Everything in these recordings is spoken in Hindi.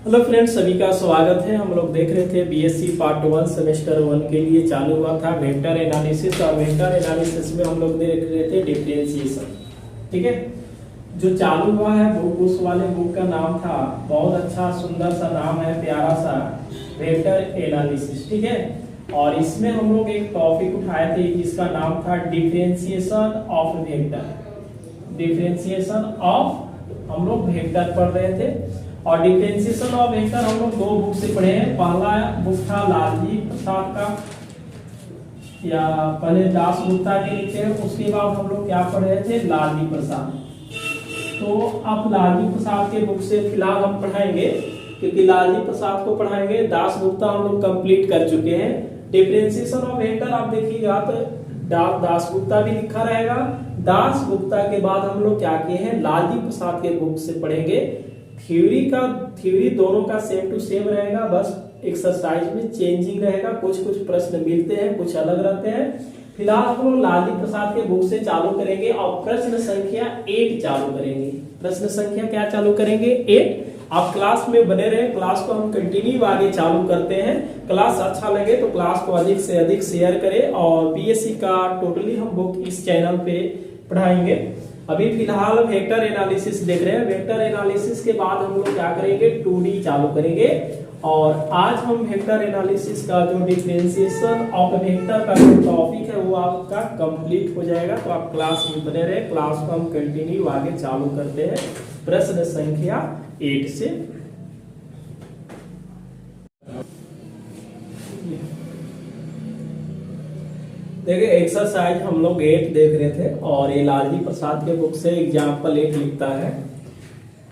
हेलो फ्रेंड्स, सभी का स्वागत है। हम लोग देख रहे थे बीएससी पार्ट 1 सेमेस्टर 1 के लिए चालू हुआ था वेक्टर एनालिसिस। और वेक्टर एनालिसिस में हम लोग देख रहे थे डिफरेंशिएशन। ठीक है, जो चालू हुआ है बुक, उस वाले बुक का नाम था, बहुत अच्छा सुंदर सा नाम है, प्यारा सा, वेक्टर एनालिसिस। ठीक है, और इसमें हम लोग एक टॉपिक उठाए थे जिसका नाम था differentiation of vector. Differentiation of हम लोग वेक्टर पढ़ रहे थे। और डिफरेंशिएशन ऑफ वेक्टर हम लोग दो बुक से पढ़े हैं। पहला बुक था लालजी प्रसाद का, या पहले दास गुप्ता के लिखे हैं, उसके बाद हम लोग क्या पढ़ रहे थे, लालजी प्रसाद। तो अब लालजी प्रसाद के बुक से फिलहाल हम पढ़ाएंगे, क्योंकि लालजी प्रसाद को पढ़ाएंगे, दास गुप्ता हम लोग कंप्लीट कर चुके हैं। डिफरेंशिएशन ऑफ वेक्टर आप देखिएगा तो दास गुप्ता भी लिखा रहेगा। दास गुप्ता के बाद हम लोग क्या किए हैं, लालजी प्रसाद के बुक से पढ़ेंगे। थ्योरी दोनों का सेम टू सेम रहेगा, बस एक्सरसाइज में चेंजिंग रहेगा। कुछ कुछ प्रश्न मिलते हैं, कुछ अलग रहते हैं। फिलहाल हम लोग लालजी प्रसाद के बुक से चालू करेंगे और प्रश्न संख्या 8 चालू करेंगे। प्रश्न संख्या क्या चालू करेंगे, 8। आप क्लास में बने रहे, क्लास को हम कंटिन्यू आगे चालू करते हैं। क्लास अच्छा लगे तो क्लास को अधिक से अधिक शेयर करें। और बीएससी का टोटली हम बुक इस चैनल पे पढ़ाएंगे। अभी फिलहाल वेक्टर एनालिसिस देख रहे हैं। वेक्टर एनालिसिस के बाद हम लोग क्या करेंगे, 2D चालू करेंगे। और आज हम वेक्टर एनालिसिस का जो डिफरेंशिएशन ऑफ वेक्टर का जो टॉपिक है वो आपका कंप्लीट हो जाएगा। तो आप क्लास में बने रहे, क्लास को हम कंटिन्यू आगे चालू करते हैं प्रश्न संख्या 8 से। देखिए, एक्सरसाइज हम लोग 8 देख रहे थे और ये लालजी प्रसाद के बुक से एग्जाम्पल 8 लिखता है।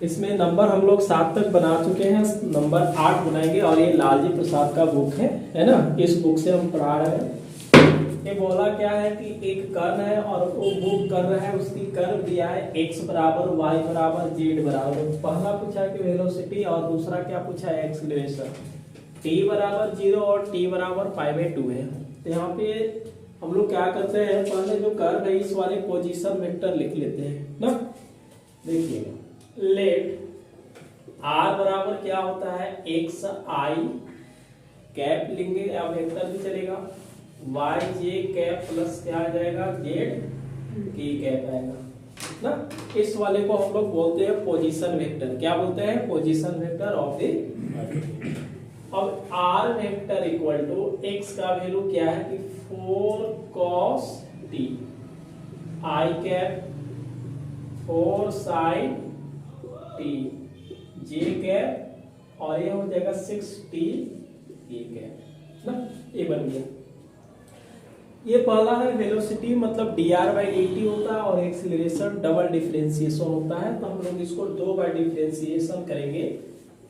इसमें नंबर हम लोग 7 तक बना चुके हैं, नंबर 8 बनाएंगे। और ये लालजी प्रसाद का बुक है ना, इस बुक से हम पढ़ा रहे हैं। ये बोला क्या है कि एक कर्व है और वो बुक कर रहा है, उसकी कर्व दिया है x बराबर y बराबर z बराबर। पहला पूछा है कि वेलोसिटी और दूसरा क्या पूछा है, एक्सीलरेशन। t बराबर 0 और t बराबर π/2 है। तो यहाँ पे हम लोग क्या करते हैं, पहले जो कर्व है इस वाले पोजीशन वेक्टर लिख लेते हैं ना। देखिए, लेट r बराबर क्या होता है, x i कैप लेंगे या वेक्टर भी चलेगा, y j कैप प्लस क्या आ जाएगा, z k कैप आएगा ना। इस वाले को हम लोग बोलते हैं पोजीशन वेक्टर। क्या बोलते हैं, पोजीशन वेक्टर ऑफ द। अब r vector equal to x का वैल्यू क्या है कि 4 cos t, i cap 4 sin t, j cap, और ये हो जाएगा 6t e कैप ना। ये बन गया। ये पहला है वेलोसिटी, मतलब dr/dt होता है, और एक्सीलरेशन डबल डिफरेंशिएशन होता है। तो हम लोग इसको 2 बार डिफरेंशिएशन करेंगे।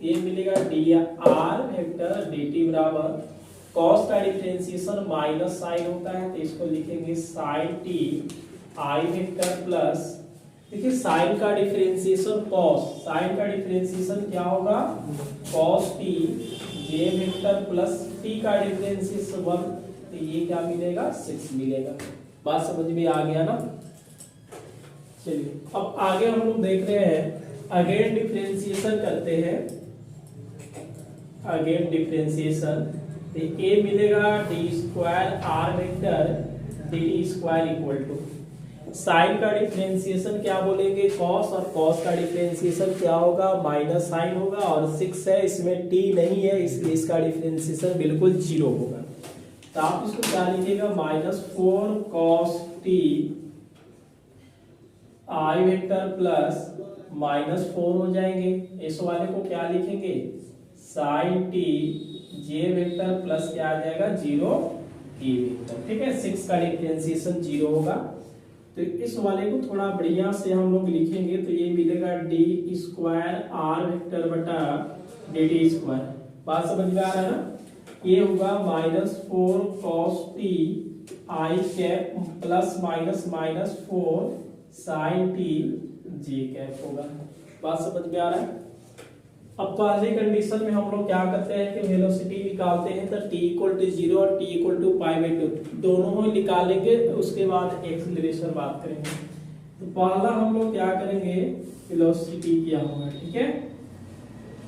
ये मिलेगा dr वेक्टर dt बराबर cos का डिफरेंशिएशन माइनस साइन होता है, तो इसको लिखेंगे sin t i vector plus, देखिए साइन का डिफरेंशिएशन cos, साइन का डिफरेंशिएशन क्या होगा, cos t j vector plus t का डिफरेंशिएशन 1, तो ये क्या मिलेगा, 6 मिलेगा। बात समझ में आ गया ना। चलिए अब आगे हम लोग देख रहे हैं, अगेन डिफरेंशिएशन करते हैं। अगेन डिफरेंशिएशन, तो ये मिलेगा d square r vector dt square equal to, sine का डिफरेंशिएशन क्या बोलेंगे, cos, और cos का डिफरेंशिएशन क्या होगा, माइनस साइन होगा, और 6 है, इसमें t नहीं है, इसलिए इसका डिफरेंशिएशन बिल्कुल 0 होगा। तो आप इसको क्या लिखिएगा, -4 cos t i vector plus -4 हो जाएंगे। इस वाले को क्या लिखेंगे, sin t j vector plus क्या आ जाएगा, 0 k वेक्टर। ठीक है, 6 का डिफरेंशिएशन 0 होगा। तो इस वाले को थोड़ा बढ़िया से हम लोग लिखेंगे, तो ये मिलेगा d स्क्वायर r वेक्टर बटा dt स्क्वायर। बात समझ में आ रहा है ना। ये होगा -4 cos t i cap plus -4 sin t j cap होगा। बात समझ में आ रहा है। अब पहले कंडीशन में हम लोग क्या करते हैं कि वेलोसिटी निकालते हैं, तो t इक्वल टू 0 और t इक्वल टू π/2 दोनों ही निकालेंगे। उसके बाद एक्सीलरेशन बात करेंगे। तो पहला हम लोग क्या करेंगे, वेलोसिटी क्या होगा, ठीक है।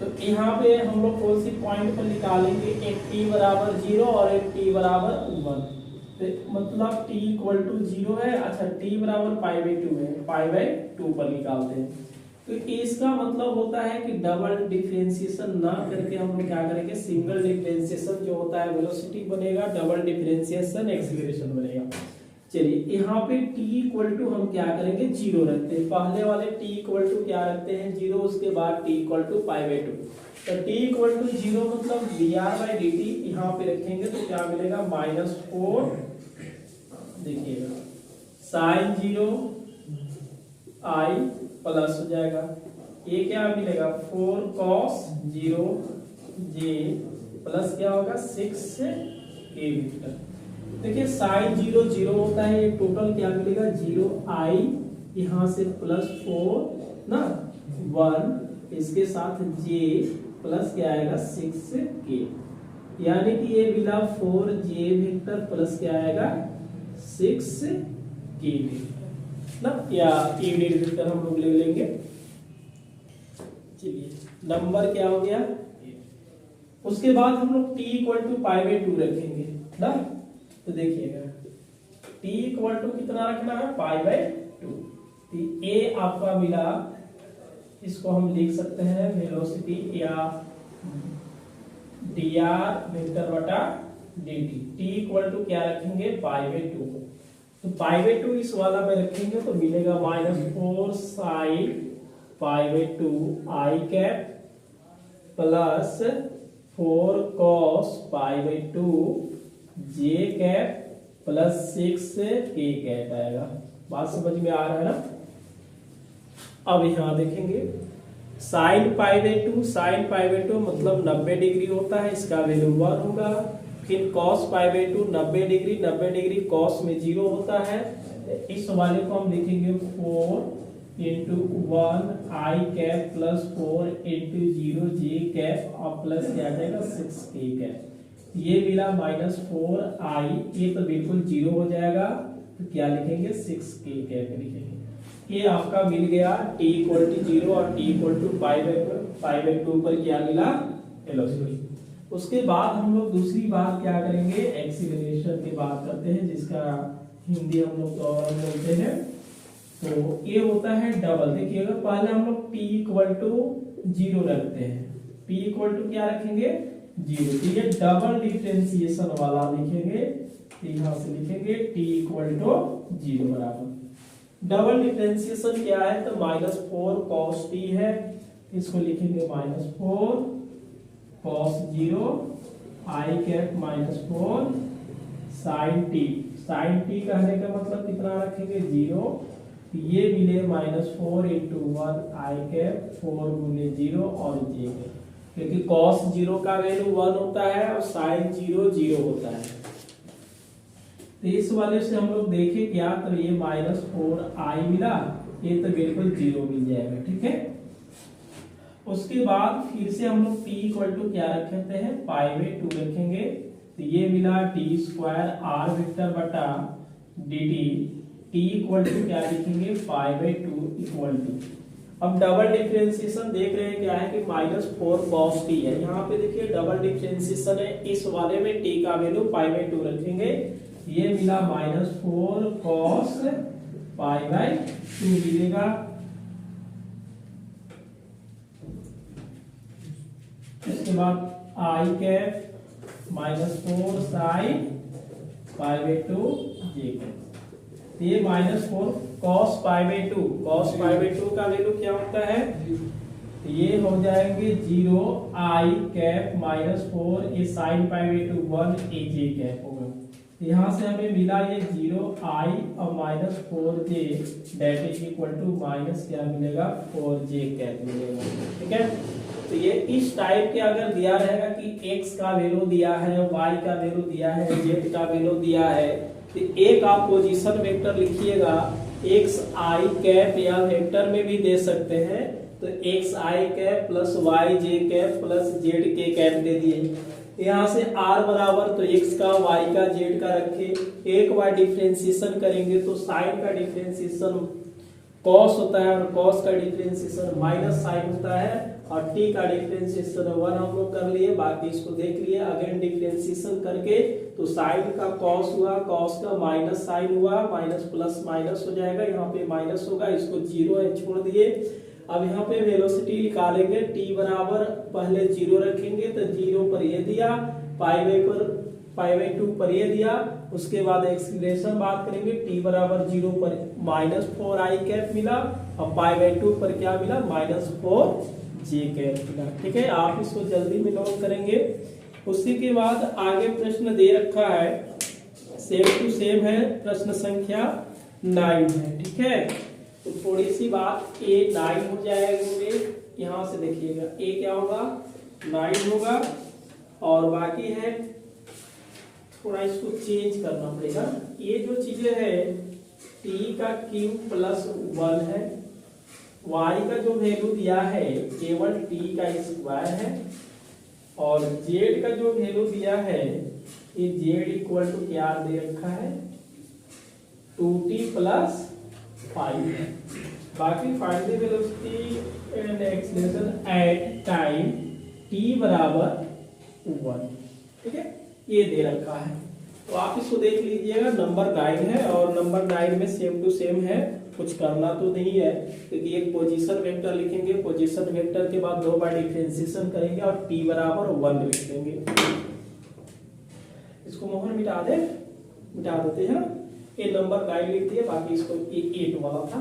तो यहाँ पे हम लोग कौन सी पॉइंट पर निकालेंगे, एक t बराबर 0 और एक t बराबर 1। तो मतलब t इक्वल टू 0 है, अच्छा t बराबर π/2 है, π/2 पर निकालते हैं। तो इसका मतलब होता है कि डबल डिफरेंशिएशन ना करके हम लोग क्या करेंगे, सिंगल डिफरेंशिएशन जो होता है वेलोसिटी बनेगा, डबल डिफरेंशिएशन एक्सीलरेशन बनेगा। चलिए यहाँ पे t इक्वल टू हम क्या करेंगे 0 रखते हैं, पहले वाले t इक्वल टू क्या रखते हैं 0, उसके बाद t इक्वल टू π/2। तो t इक्वल टू 0 मतलब dr/dt यहाँ पे रखेंगे तो क्या मिलेगा -4, देखिएगा sin 0 i प्लस हो जाएगा, ये क्या मिलेगा 4 cos 0 j प्लस क्या होगा 6 k मीटर। देखिए साइन 0 0 होता है, ये टोटल क्या मिलेगा 0 i, यहाँ से प्लस 4 ना 1, इसके साथ j प्लस क्या आएगा 6 k, यानी कि ये मिला 4 j वेक्टर प्लस क्या आएगा 6 k ना, या यूनिट वेक्टर हम लोग ले लेंगे। चलिए नंबर क्या हो गया, उसके बाद हम लोग t इक्वल टू π/2 रखेंगे ना। तो देखिएगा t इक्वल टू कितना रखना है π/2। तो ये आपका मिला, इसको हम लिख सकते हैं वेलोसिटी या dr वेक्टर बटा dt। t इक्वल टू क्या रखेंगे π/2, तो π/2 इस वाला में रखेंगे तो मिलेगा -4 sin π/2 i cap plus 4 cos π/2 j cap plus 6 k cap आएगा। बात समझ में आ रहा है ना। अब यहाँ देखेंगे sin π/2 मतलब 90 डिग्री होता है, इसका वैल्यू 1 होगा। फिर cos π/2 90 डिग्री cos में 0 होता है, इस वाले को हम लिखेंगे 4 into 1 i cap plus 4 into 0 j cap और प्लस क्या आ जाएगा 6 k कैप। ये मिला -4 i, ये तो बिल्कुल 0 हो जाएगा, तो क्या लिखेंगे 6 k कैप लिखेंगे। ये आपका मिल गया t इक्वल टू 0 और t इक्वल टू π/2 पर क्या मिला वेलोसिटी। उसके बाद हम लोग दूसरी बात क्या करेंगे, एक्सीलरेशन की बात करते हैं, जिसका हिंदी हम लोग बोलते हैं। तो ये होता है डबल। देखिएगा पहले हम लोग t इक्वल टू 0 रखते हैं, t इक्वल टू क्या रखेंगे 0, तो ये डबल डिफरेंशिएशन वाला लिखेंगे, यहाँ से लिखेंगे t इक्वल टू 0 बराबर डबल डिफरेंशिएशन क्या है, तो -4 cos t है, इसको लिखेंगे -4 cos 0 i cap -4 sin t। sin t कहने का मतलब कितना रखेंगे 0, ये मिले -4 इंटू 1 i कैप 4 गुने 0 और j कैप, क्योंकि cos 0 का वैल्यू 1 होता है और sin 0 0 होता है। तो इस वाले से हम लोग देखें क्या, तो ये -4 i मिला, ये तो बिल्कुल 0 मिल जाएगा, ठीक है। उसके बाद फिर से हम लोग t इक्वल टू क्या रखते हैं π/2 रखेंगे, तो ये मिला t² r वेक्टर बटा dt। t इक्वल टू क्या लिखेंगे π/2 इक्वल टू, अब डबल डिफरेंशिएशन देख रहे हैं क्या है कि -4 cos t है, यहाँ पे देखिए डबल डिफरेंशिएशन है, इस वाले में t का वैल्यू π/2 रखेंगे, ये मिला -4 cos π/2 मिलेगा। इसके बाद i cap -4 sin π/2 j cap, ये -4 cos π/2 का वैल्यू क्या होता है, ये हो जाएंगे 0 i कैप -4 ये sin π/2 1 a j कैप होगा। यहाँ से हमें मिला ये 0 i और -4 j डेट इज इक्वल टू माइनस क्या मिलेगा 4 j कैप मिलेगा, ठीक है। तो ये इस टाइप के अगर दिया रहेगा कि x का वैल्यू दिया है, y का वैल्यू दिया है, z का वैल्यू दिया है, तो एक आप पोजीशन वेक्टर लिखिएगा x i कैप, या वेक्टर में भी दे सकते हैं, तो x i cap plus y j cap plus z k cap दे दिए। यहाँ से r बराबर तो x का y का z का रखे, एक बार डिफरेंशिएशन करेंगे तो साइन का डिफरेंशिएशन कॉस होता है और कॉस का डिफरेंशिएशन माइनस साइन होता है और टी का डिफरेंशिएशन 1 हम लोग कर लिए, बाकी इसको देख लिए। अगेन डिफरेंशिएशन करके तो साइन का कॉस हुआ, कॉस का माइनस साइन हुआ, माइनस प्लस माइनस हो जाएगा, यहाँ पे माइनस होगा, इसको जीरो है छोड़ दिए। अब यहाँ पे वेलोसिटी निकालेंगे, टी बराबर पहले जीरो रखेंगे तो जीरो पर ये दिया, पाई2 पर ये दिया, उसके बाद एक्सीलरेशन बात करेंगे, टी बराबर जीरो पर -4i मिला और पाई2 पर क्या मिला -4j मिला। ठीक है, आप इसको जल्दी में नोट करेंगे। उसी के बाद आगे प्रश्न दे रखा है, सेम टू सेम है, प्रश्न संख्या 9 है। ठीक है, तो थोड़ी सी बात, ए 9 हो जाएंगे, यहां से देखिएगा ए क्या होगा 9 होगा, और बाकी है थोड़ा इसको चेंज करना पड़ेगा। ये जो चीजें है टी का क्यूब प्लस 1 है, y का जो वैल्यू दिया है केवल टी का स्क्वायर है, और z का जो वैल्यू दिया है ये z इक्वल टू क्या दे रखा है 2t प्लस 5 है। बाकी find the velocity and acceleration at time t बराबर 1। ठीक है, ये दे रखा है, तो आप इसको देख लीजिएगा। नंबर 9 है और नंबर 9 में सेम टू सेम है, कुछ करना तो नहीं है, क्योंकि एक पोजीशन वेक्टर लिखेंगे, पोजीशन वेक्टर के बाद 2 बार डिफरेंशिएशन करेंगे और t बराबर 1 लिख देंगे। इसको मोहन मिटा देते हैं ना, ये नंबर 9 लिख दिए, बाकी इसको 8 वाला था।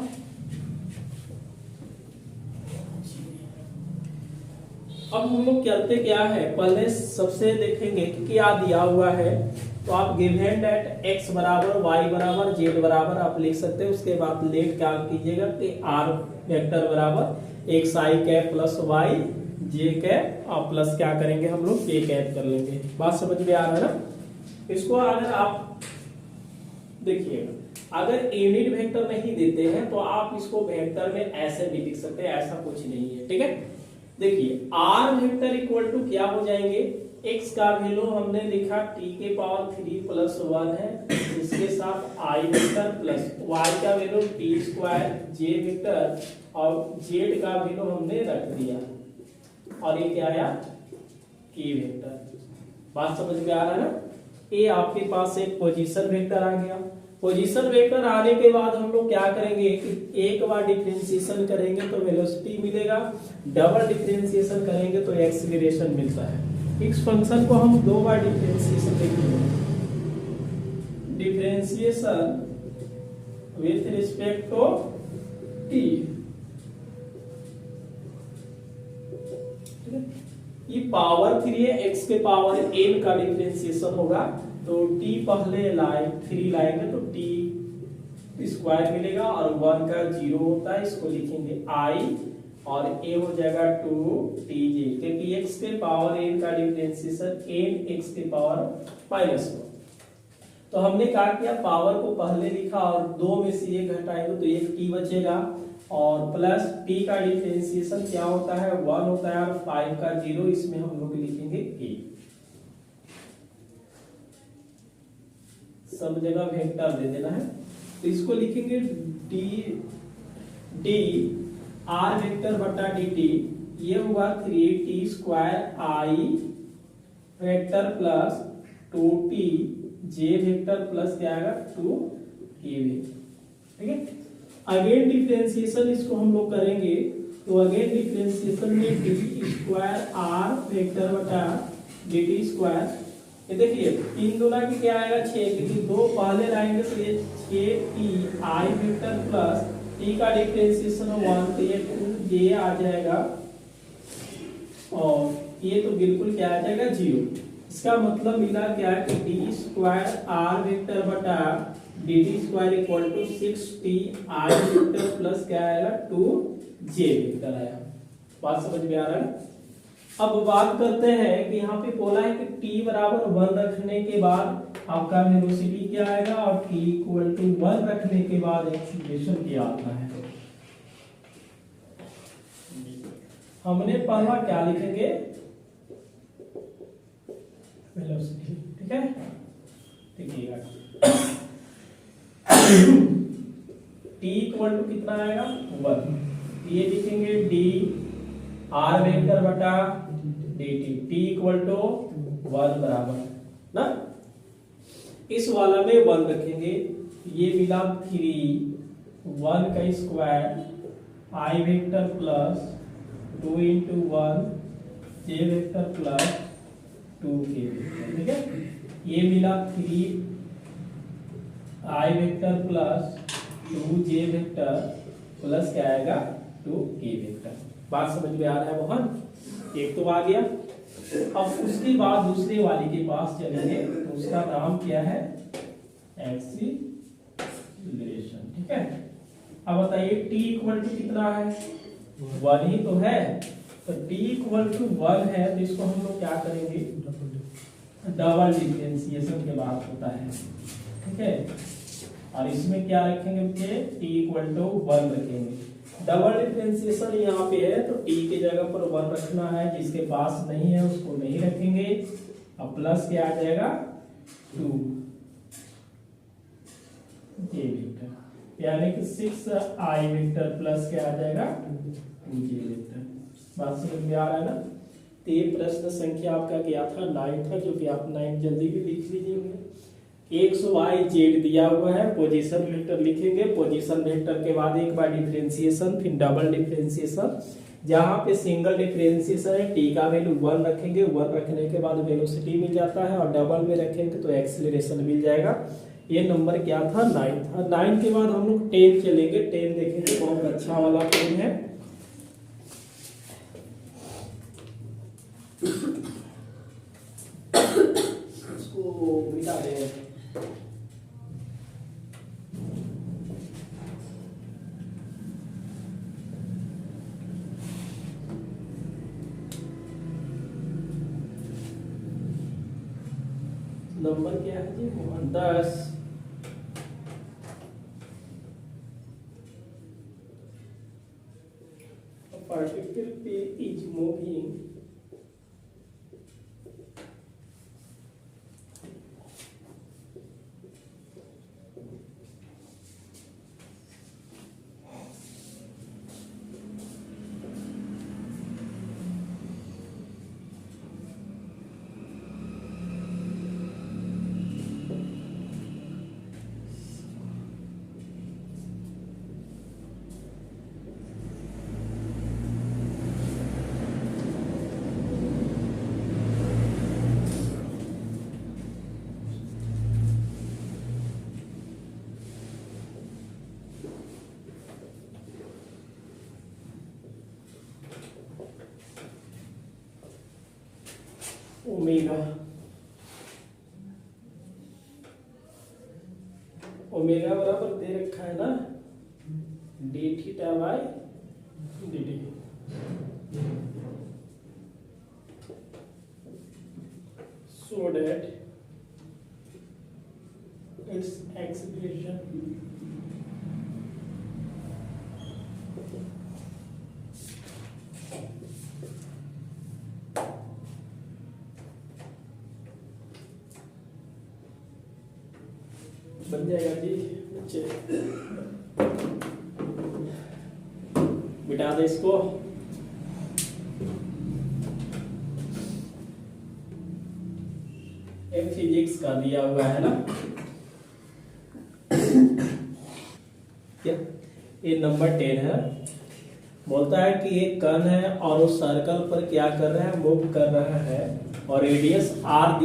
अब हम लोग करते क्या है, पहले सबसे देखेंगे कि क्या दिया हुआ है, तो आप गिवन दैट x बराबर y बराबर z बराबर आप लिख सकते हैं। उसके बाद लेट क्या कीजिएगा कि r वेक्टर बराबर x i cap plus y j cap और प्लस क्या करेंगे हम लोग k कैप कर लेंगे। बात समझ में आ रहा है ना। इसको अगर आप देखिएगा, अगर यूनिट वेक्टर नहीं देते हैं तो आप इसको वेक्टर में ऐसे भी लिख सकते हैं, ऐसा कुछ नहीं है। ठीक है, देखिए r वेक्टर इक्वल टू क्या हो जाएंगे, x का वैल्यू हमने लिखा t के पावर 3 प्लस 1 है, इसके साथ i वेक्टर प्लस y का value t square j vector और z का वैल्यू हमने रख दिया, और ये क्या आया k वेक्टर। बात समझ में आ रहा है ना। ये आपके पास एक पोजीशन वेक्टर आ गया। पोजीशन वेक्टर आने के बाद हम लोग क्या करेंगे कि एक बार डिफरेंशिएशन करेंगे तो वेलोसिटी मिलेगा, डबल डिफरेंशिएशन करेंगे तो एक्सीलरेशन मिलता है। इस फंक्शन को हम 2 बार डिफरेंशिएशन देखेंगे, differentiation with respect to T. ये पावर 3 है, x के पावर n का डिफरेंशिएशन होगा, तो t पहले 3 लाएंगे तो t स्क्वायर मिलेगा, और 1 का 0 होता है, इसको लिखेंगे i और a हो जाएगा 2tj, क्योंकि x के पावर n का डिफरेंशिएशन n x के पावर -1। तो हमने क्या किया, पावर को पहले लिखा और 2 में से 1 घटाएंगे तो 1 t बचेगा, और प्लस t का डिफरेंशिएशन क्या होता है 1 होता है, और 5 का 0, इसमें हम लोग लिखेंगे a। सब जगह वेक्टर दे देना है, तो इसको लिखेंगे डी आर वेक्टर बटा dt, ये हुआ 3t square i vector plus 2t j vector plus क्या आएगा 2k वेक्टर। ठीक है, अगेन डिफरेंशिएशन इसको हम लोग करेंगे, तो अगेन डिफरेंशिएशन में डी स्क्वायर आर वेक्टर बटा dt स्क्वायर, ये देखिए 3 दूना की क्या आएगा 6, क्योंकि 2 पहले लाएंगे तो ये 6t i vector plus t का डिफरेंशिएशन 1 तो ये 2j आ जाएगा, और ये तो बिल्कुल क्या आ जाएगा 0। इसका मतलब मिला क्या कि डी स्क्वायर आर वेक्टर बटा dt square equal to 6t i vector plus क्या आएगा 2j वेक्टर आया। बात समझ में आ रहा है। अब बात करते हैं कि यहाँ पे बोला है कि t बराबर 1 रखने के बाद आपका वेलोसिटी क्या आएगा, और t इक्वल टू 1 रखने के बाद एक्सीलरेशन क्या आता है। हमने पहला क्या लिखेंगे वेलोसिटी। ठीक है, देखिएगा टी इक्वल टू कितना आएगा 1, ये लिखेंगे डी आर वेक्टर बटा D T, T equal to 1 बराबर ना, इस वाला में 1 रखेंगे, ये मिला 3 1 का स्क्वायर आई वेक्टर प्लस 2 इंटू 1 जे वेक्टर प्लस 2 के वेक्टर, ठीक है। ये मिला 3 आई वेक्टर प्लस 2 जे वेक्टर प्लस क्या आएगा 2 के वेक्टर। बात समझ में आ रहा है मोहन? एक तो आ गया। अब उसके बाद दूसरे वाले के पास चलेंगे, तो उसका नाम क्या है एक्सीलरेशन, ठीक है। अब बताइए टी इक्वल टू कितना है 1 ही तो है, तो टी इक्वल टू 1 है तो इसको हम लोग क्या करेंगे डबल डिफरेंशिएशन के बाद होता है, ठीक है। और इसमें क्या रखेंगे बच्चे टी इक्वल टू 1 रखेंगे। डबल डिफरेंशिएशन यहाँ पे है तो टी के जगह पर 1 रखना है, जिसके पास नहीं है उसको नहीं रखेंगे। अब प्लस क्या आ जाएगा 2 जे वेक्टर, यानी कि 6 आई वेक्टर प्लस क्या आ जाएगा 2 जे वेक्टर। बात समझ में आ रहा है ना? तो ये प्रश्न संख्या आपका क्या था 9 था, जो कि आप 9 जल्दी भी लिख लीजिए। 100 दिया हुआ है, पोजीशन वेक्टर लिखेंगे, पोजीशन वेक्टर के बाद एक बार डिफरेंशिएशन, फिर डबल डिफरेंशिएशन। जहां पे सिंगल डिफरेंशिएशन है टी का वैल्यू 1 रखेंगे, 1 रखने के बाद वेलोसिटी मिल जाता है, और डबल में रखेंगे तो एक्सीलरेशन मिल जाएगा। ये नंबर क्या था 9 था। 9 के बाद हम लोग 10 चलेंगे, 10 देखेंगे, बहुत अच्छा वाला पेन है। इसको मिटा देंगे। नंबर क्या है जी 10। particle is moving omega, omega बराबर दे रखा है ना D theta by D T, so that its acceleration बन जाएगा जी। बच्चे बिठा दे इसको। एक फिजिक्स का दिया हुआ है ना, क्या ये नंबर 10 है। बोलता है कि एक कण है और वो सर्कल पर क्या कर रहा है मूव कर रहा है, और रेडियस r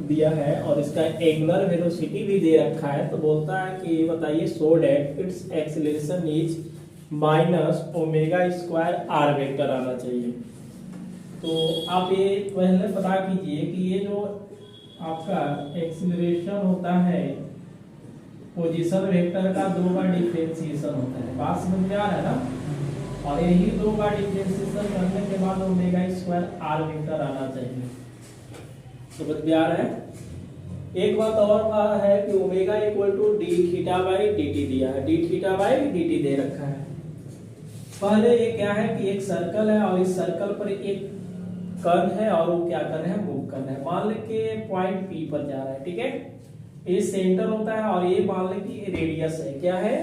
दिया है और इसका एंगुलर वेलोसिटी भी दे रखा है। तो बोलता है कि बताइए so that it's acceleration is minus omega square are vector आना चाहिए। तो आप ये पहले पता कीजिए कि ये जो आपका एक्सीलरेशन होता है पोजीशन वेक्टर का 2 बार डिफरेंशिएशन होता है। बात समझ में आ रहा है ना? और यही 2 बार डिफरेंशिएशन करने के बाद ओमेगा स्क्वायर आर वेक्टर आना चाहिए। समझ में आ रहा है? एक बात और है कि omega equal to D theta by D T दिया है, D theta by D T दे रखा है। पहले ये क्या है कि एक सर्कल है और इस सर्कल पर एक कण है और वो क्या कर रहे हैं मूव कर रहे हैं। मान ले कि पॉइंट पी पर जा रहा है, ठीक है। ये सेंटर होता है और ये मान ले कि रेडियस है, क्या है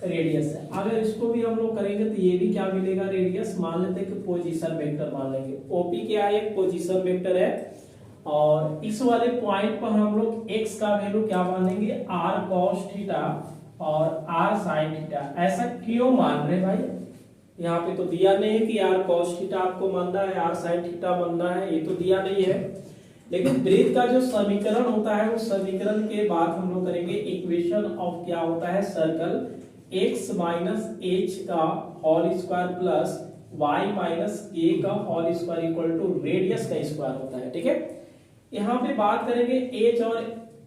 रेडियस है। अगर इसको भी हम लोग करेंगे तो ये भी क्या मिलेगा, रेडियस। मान लेते हैं कि पोजीशन वेक्टर मान लेंगे। ओपी क्या है, एक पोजीशन वेक्टर है, और इस वाले पॉइंट पर हम लोग x का वैल्यू क्या मानेंगे, r cos थीटा और r sin थीटा। ऐसा क्यों मान रहे भाई, यहाँ पे तो दिया नहीं है कि r cos थीटा आपको मानना है, r sin थीटा मानना है, ये तो दिया नहीं है। लेकिन वृत्त का जो समीकरण होता है उस समीकरण के बाद हम लोग करेंगे इक्वेशन ऑफ क्या होता है, सर्कल x माइनस h का whole square plus y minus k का whole square equal to radius का स्क्वायर होता है। ठीक है, यहाँ पे बात करेंगे h और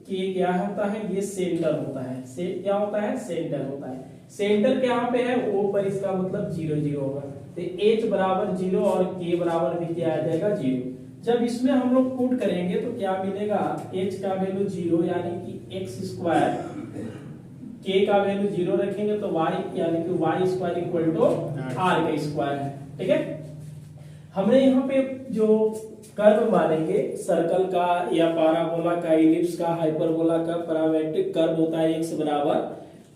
k क्या होता है, ये सेंटर होता है। क्या होता है, सेंटर होता है। सेंटर क्या यहाँ पे है, O पर, इसका मतलब 0 0 होगा। तो h बराबर 0 और k बराबर भी क्या आ जाएगा, 0। जब इसमें हम लोग पुट करेंगे तो क्या मिलेगा, h का वैल्यू 0 यानी कि x स्क्वायर, k का वैल्यू 0 रखेंगे तो y यानी कि y square equal to r का स्क्वायर है। ठीक है, हमने यहाँ पे जो कर्व मानेंगे सर्कल का या पैराबोला का, इलिप्स का, हाइपरबोला का पैरामेट्रिक कर्व होता है x बराबर,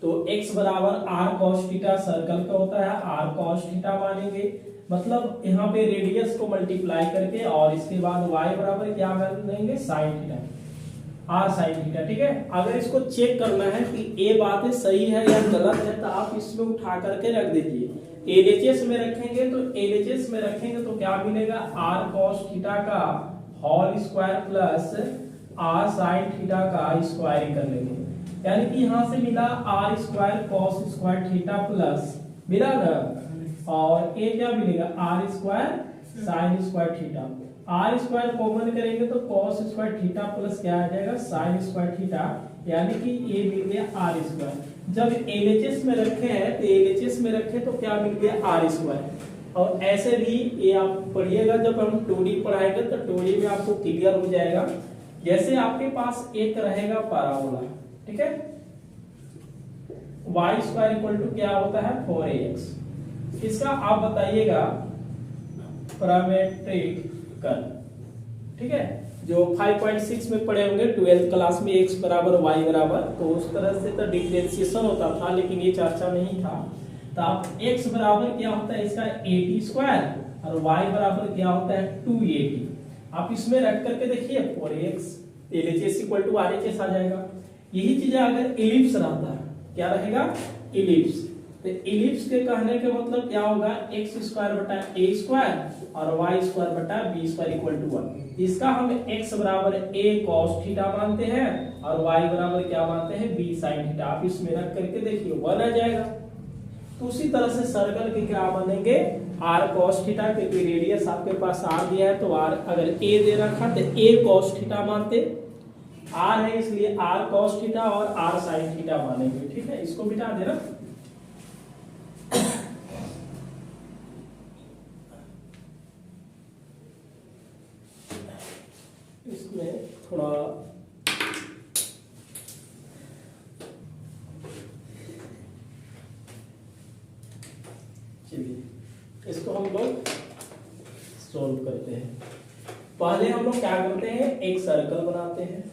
तो x बराबर r cos थीटा सर्कल का होता है, r cos थीटा मानेंगे। मतलब यहाँ पे रेडियस को मल्टीप्लाई करके और इसके बाद y बराबर क्या मानेंगे, sin theta, r sin theta. ठीक है, अगर इसको चेक करना है कि ये बातें सही है या गलत है तो आप इसमें उठा करके रख दीजिए। LHS में रखेंगे तो LHS में रखेंगे तो क्या मिलेगा, r cos थीटा का whole square plus r sin theta का स्क्वायर कर लेंगे। यानी कि यहाँ से मिला r square cos square theta plus, मिला ना, और ये क्या मिलेगा, r square sin square theta. r square common करेंगे तो cos स्क्वायर थीटा प्लस क्या आ जाएगा, sin स्क्वायर थीटा, यानी कि ये मिल गया r स्क्वायर। जब LHS में रखे हैं तो LHS में रखे तो क्या मिल गया, r स्क्वायर। और ऐसे भी ये आप पढ़िएगा, जब हम 2D पढ़ाएंगे तो 2D में आपको क्लियर हो जाएगा। जैसे आपके पास एक रहेगा पैराबोला, ठीक है, y स्क्वायर इक्वल टू क्या होता है, 4ax। इसका आप बताइएगा पैरामेट्रिक कर्व। ठीक है, जो 5.6 में पढ़े होंगे 12th क्लास में, x बराबर y बराबर, तो उस तरह से तो डिफरेंशिएशन होता था, लेकिन ये चर्चा नहीं था। तो आप x बराबर क्या होता है इसका 80 स्क्वायर और y बराबर क्या होता है 280। आप इसमें रख करके देखिए 4x, LHS equal to RHS आ जाएगा। यही चीज अगर इलिप्स रहता है, क्या रहेगा, इलिप्स, तो इलिप्स के कहने के मतलब क्या होगा, x स्क्वायर बटा a स्क्वायर और y स्क्वायर बटा b स्क्वायर इक्वल टू 1। इसका हम x बराबर a cos थीटा मानते हैं और y बराबर क्या मानते हैं, b sin थीटा। आप इसमें रख करके देखिए 1 आ जाएगा। तो उसी तरह से सर्कल के क्या बनेंगे, r cos थीटा, क्योंकि रेडियस आपके पास r दिया है तो r अगर a दे रखा तो a cos थीटा मानते, r है इसलिए r cos थीटा और r sin थीटा मानेंगे। ठीक है, इसको मिटा देना। इसमें थोड़ा चलिए इसको हम लोग सॉल्व करते हैं। पहले हम लोग क्या करते हैं, एक सर्कल बनाते हैं।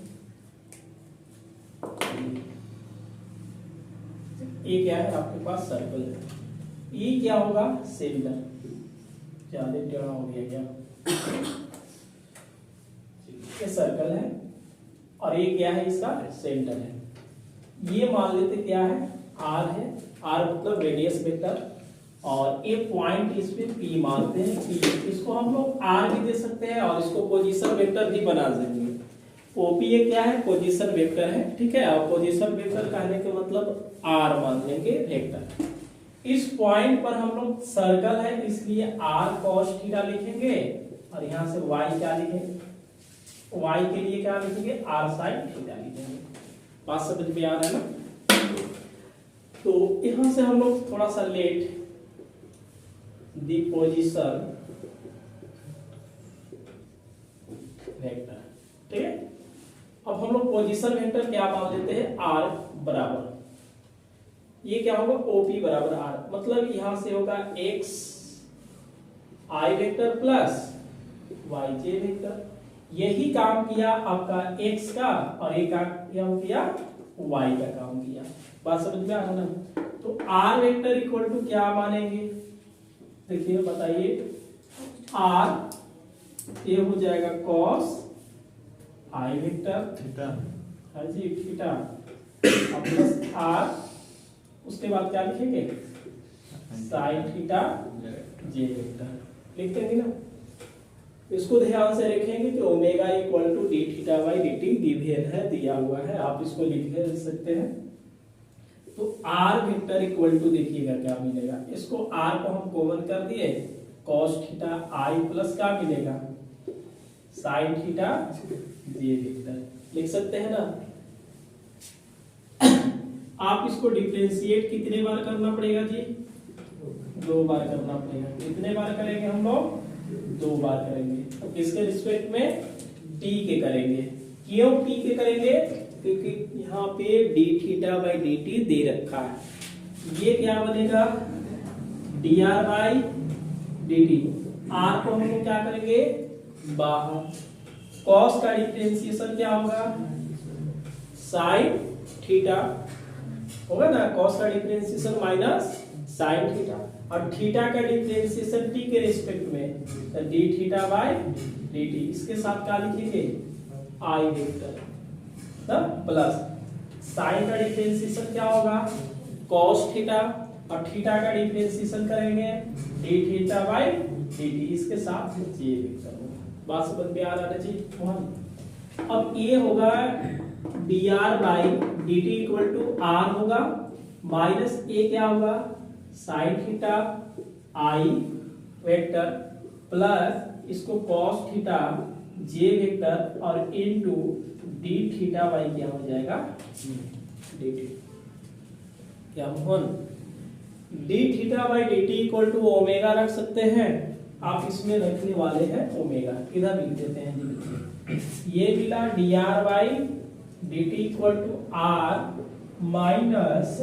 ये क्या है, आपके पास सर्कल है, ये क्या होगा, सेंटर। ज्यादा टेढ़ा हो गया क्या, ये सर्कल है और ये क्या है, इसका सेंटर है। ये मान लेते क्या है, r है, r मतलब रेडियस वेक्टर, और ये पॉइंट इस पे p मानते हैं, p। इसको हम लोग r भी दे सकते हैं और इसको पोजीशन वेक्टर भी बना देंगे। OP ये क्या है, पोजीशन वेक्टर है। ठीक है, और पोजीशन वेक्टर कहने के मतलब r मान लेंगे वेक्टर। इस पॉइंट पर हम लोग सर्कल है इसलिए r cos थीटा लिखेंगे और यहाँ से y क्या लिखेंगे, y के लिए क्या लिखेंगे, r sin थीटा लिखेंगे। बात समझ में आ रहा है ना। तो यहाँ से हम लोग थोड़ा सा लेट दी पोजीशन वेक्टर। ठीक है, अब हम लोग पोजीशन वेक्टर क्या मान लेते हैं, r बराबर, ये क्या होगा, OP बराबर r, मतलब यहां से होगा x i vector plus yj vector. यही काम किया आपका x का और एक काम किया y का काम किया। बात समझ में आ रहा है ना। तो तो आर वेक्टर इक्वल टू क्या मानेंगे, देखिए बताइए, आर ये हो जाएगा कॉस आई वेक्टर थीटा, हाँ जी थीटा, अब प्लस आर, उसके बाद क्या लिखेंगे साइन थीटा जे वेक्टर, लिख देंगे ना। इसको ध्यान से रखेंगे कि omega equal to D theta by D T given है, दिया हुआ है, आप इसको लिख सकते हैं। तो आर वेक्टर इक्वल टू देखिएगा क्या मिलेगा, इसको आर को हम कॉमन कर दिए, कॉस थीटा आई प्लस क्या मिलेगा साइन थीटा जे वेक्टर, लिख सकते हैं ना। आप इसको डिफरेंशिएट कितने बार करना पड़ेगा जी, 2 बार करना पड़ेगा। कितने बार करेंगे हम लोग, 2 बार करेंगे। तो किसके रिस्पेक्ट में, टी के करेंगे। क्यों टी के करेंगे, क्योंकि यहाँ पे D theta by D T दे रखा है, ये क्या बनेगा D are by D T, R को हम लोग क्या करेंगे बाहर, कॉस का डिफरेंशिएशन क्या होगा साइन थीटा होगा ना, कॉस का डिफरेंशिएशन माइनस साइन थीटा, और थीटा का डिफरेंशिएशन टी के रिस्पेक्ट में, तो D theta by D T, इसके साथ क्या लिखेंगे आई वेक्टर प्लस साइन का डिफरेंशिएशन क्या होगा कॉस थीटा, और थीटा का डिफरेंशिएशन करेंगे D theta by D T, इसके साथ जे वेक्टर होगा। बात समझ में आ रहा है जी। अब ये होगा D are by D T equal to R होगा, माइनस ए क्या होगा साइन थीटा आई वेक्टर प्लस इसको कॉस थीटा जे वेक्टर और इनटू डी थीटा बाई क्या हो जाएगा डी टी, क्या मोहन D theta by D T equal to omega रख सकते हैं, आप इसमें रखने वाले हैं ओमेगा, इधर लिख देते हैं जी। ये मिला D are by D T equal to R minus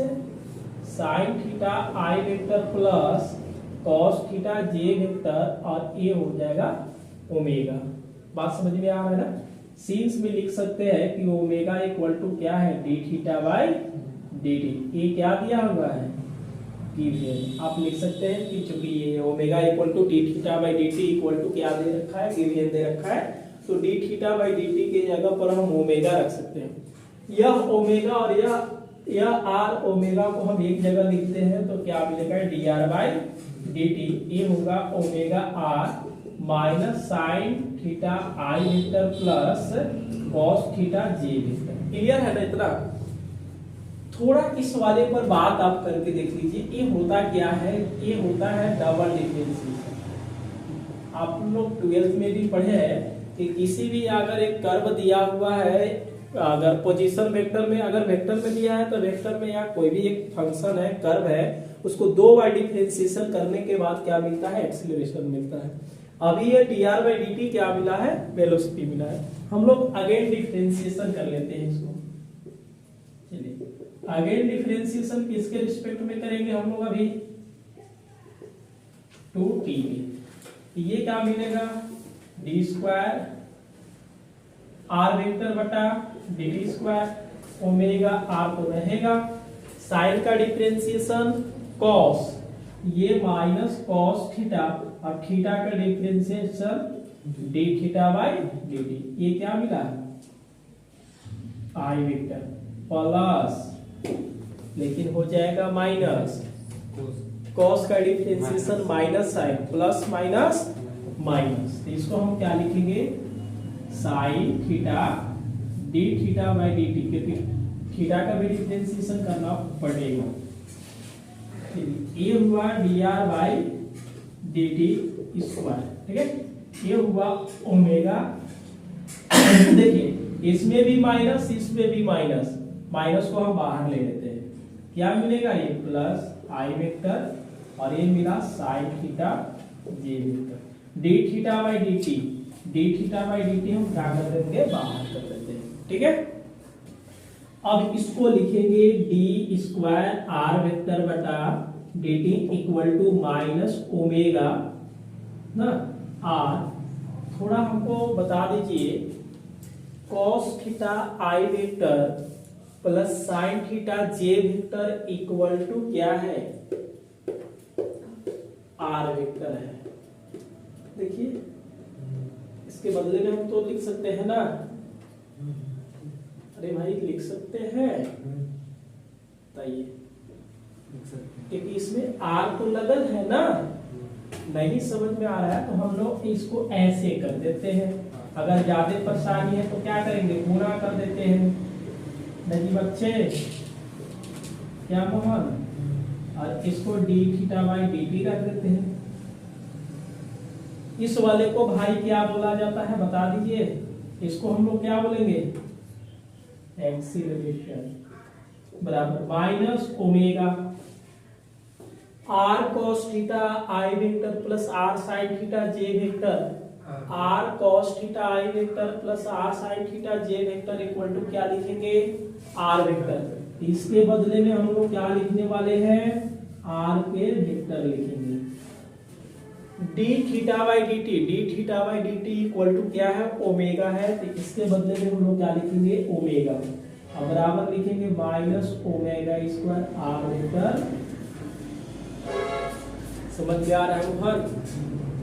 sine theta I vector plus cos theta J vector और ये हो जाएगा ओमेगा। बात समझ में आ रहा है ना। सीन्स में लिख सकते हैं कि ओमेगा इक्वल टू क्या है D theta by D t, ये क्या दिया हुआ है गिवन, आप लिख सकते हैं कि चूंकि ये omega equal to D theta by D T equal to क्या दे रखा है गिवन दे रखा है, तो D theta by D T के जगह पर हम ओमेगा रख सकते हैं। यह ओमेगा और यह आर ओमेगा को हम एक जगह लिखते हैं तो क्या मिलेगा d are by D t, ये होगा omega r minus sine theta आई वेक्टर प्लस कॉस थीटा जे वेक्टर। क्लियर है ना इतना। थोड़ा इस वाले पर बात आप करके देख लीजिए, ये होता क्या है, ये होता है डबल डिफरेंशिएशन। आप लोग 12th में भी पढ़े हैं कि किसी भी अगर एक कर्व दिया हुआ है, अगर पोजीशन वेक्टर में, अगर वेक्टर में दिया है तो वेक्टर में या कोई भी एक फंक्शन है कर्व है, उसको 2 बार डिफरेंशिएशन करने के बाद क्या मिलता है एक्सीलरेशन मिलता है। अभी ये dr बाई dt क्या मिला है वेलोसिटी मिला है। हम लोग अगेन डिफरेंशिएशन कर लेते हैं इसको, चलिए अगेन डिफरेंशिएशन किसके रिस्पेक्ट में करेंगे हम लोग अभी 2t में, ये क्या मिलेगा डी स्क्वायर आर वेक्टर बटा D t square omega r तो रहेगा, साइन का डिफरेंशिएशन कॉस, ये माइनस कॉस थीटा और थीटा का differentiation d theta by D t, ये क्या मिला आई वेक्टर प्लस, लेकिन हो जाएगा माइनस कॉस का differentiation minus sine plus minus minus, तो इसको हम क्या लिखेंगे sine theta d theta by D t, क्योंकि थीटा का भी डिफरेंशिएशन करना पड़ेगा। ये हुआ D R by D t square, ठीक है, ये हुआ ओमेगा। देखिए इसमें भी माइनस इसमें भी माइनस, माइनस को हम बाहर ले लेते हैं, क्या मिलेगा ये प्लस आई वेक्टर और ये मिला sign theta J vector D theta by D t, d theta by D T हम क्या कर देंगे बाहर कर देते हैं, ठीक है। अब इसको लिखेंगे डी स्क्वायर आर वेक्टर बटा D T equal to minus omega ना आर, थोड़ा हमको बता दीजिए cos theta I vector plus sine theta J vector equal to क्या है, आर वेक्टर है। देखिए इसके बदले में हम तो लिख सकते हैं ना, अरे भाई लिख सकते हैं, बताइए, क्योंकि इसमें आर तो लगन है ना, नहीं समझ में आ रहा है तो हम लोग इसको ऐसे कर देते हैं। अगर ज्यादा परेशानी है तो क्या करेंगे, पूरा कर देते हैं। नहीं बच्चे, क्या मोहन, और इसको D theta by D T रख देते हैं। इस वाले को भाई क्या बोला जाता है बता दीजिए, इसको हम लोग क्या बोलेंगे, एक्सीलरेशन बराबर minus omega r cos theta I vector plus r sine theta J vector, r cos theta I vector plus r sine theta J vector equal to क्या लिखेंगे, आर वेक्टर। इसके बदले में हम लोग क्या लिखने वाले हैं, आर के वेक्टर लिखेंगे। D theta by D t, d theta by D T equal to क्या है, ओमेगा है, तो इसके बदले में हम लोग क्या लिखेंगे, ओमेगा। अब बराबर लिखेंगे minus omega square are vector. समझ में आ रहा है मोहन?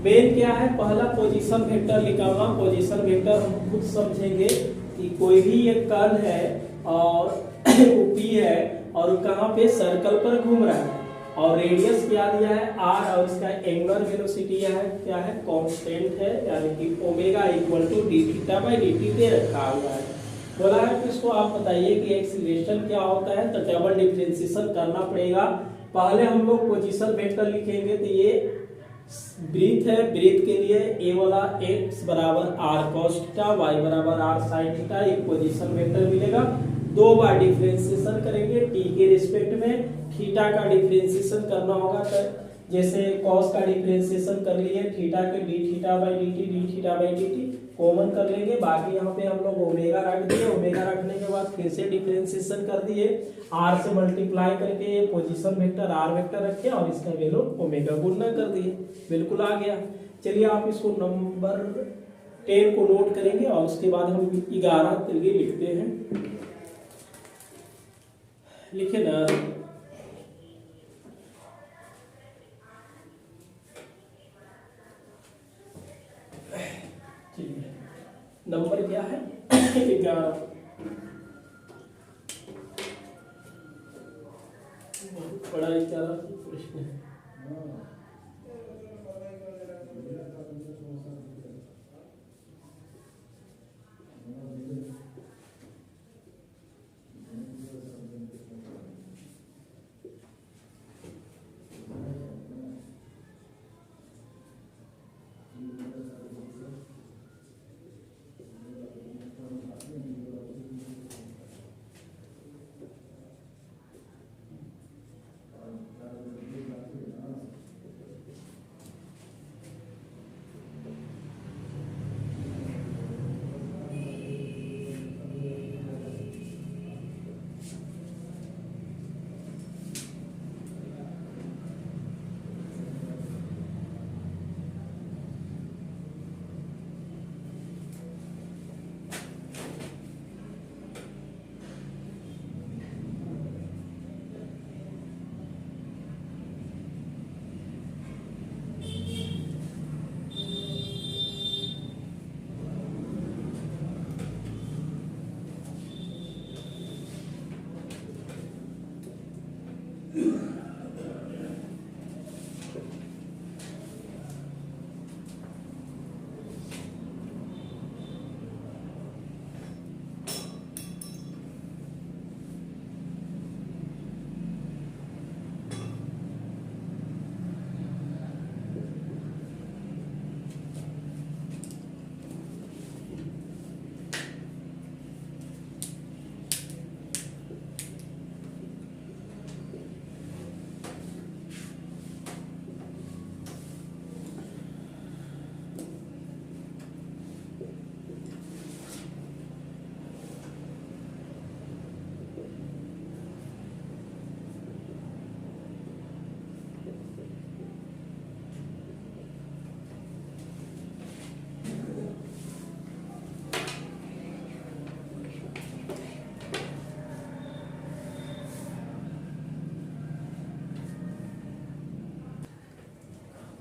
मेन क्या है, पहला पोजीशन वेक्टर निकालना। पोजीशन वेक्टर हम खुद समझेंगे कि कोई भी एक कर्ल है और वो पी है और कहाँ पे सर्कल पर घूम रहा है और रेडियस क्या दिया है, आर, और इसका एंगुलर वेलोसिटी क्या है, कांस्टेंट है, यानी कि omega equal to D theta by D T दे रखा हुआ है। बोला है कि इसको आप बताइए कि एक्सीलरेशन क्या होता है, तो डबल डिफरेंशिएशन करना पड़ेगा। पहले हम लोग पोजीशन वेक्टर लिखेंगे, तो ये ब्रीथ है, ब्रीथ के लिए ए वाला x बराबर आर कॉस थीटा, वाई बराबर आर साइन थीटा, एक पोजीशन वेक्टर मिलेगा। दो बार डिफरेंशिएशन करेंगे टी के रिस्पेक्ट में, थीटा का डिफरेंशिएशन करना होगा, तो जैसे कॉस का डिफरेंशिएशन कर लिए, थीटा के D theta by D t, d theta by D T common कर लेंगे। बाकी यहाँ पे हम लोग ओमेगा रख दिए, ओमेगा रखने के बाद फिर से डिफरेंशिएशन कर दिए, आर से मल्टीप्लाई करके ये पोजीशन वेक्टर आर वेक्टर रखे और इसका वैल्यू ओमेगा गुणा कर दिए, बिल्कुल आ गया। चलिए आप इसको नंबर 10 को नोट करेंगे और उसके बाद हम 11 चलिए लिखते हैं। लिखे ना, नंबर क्या है 11। बहुत बड़ा 11 प्रश्न है।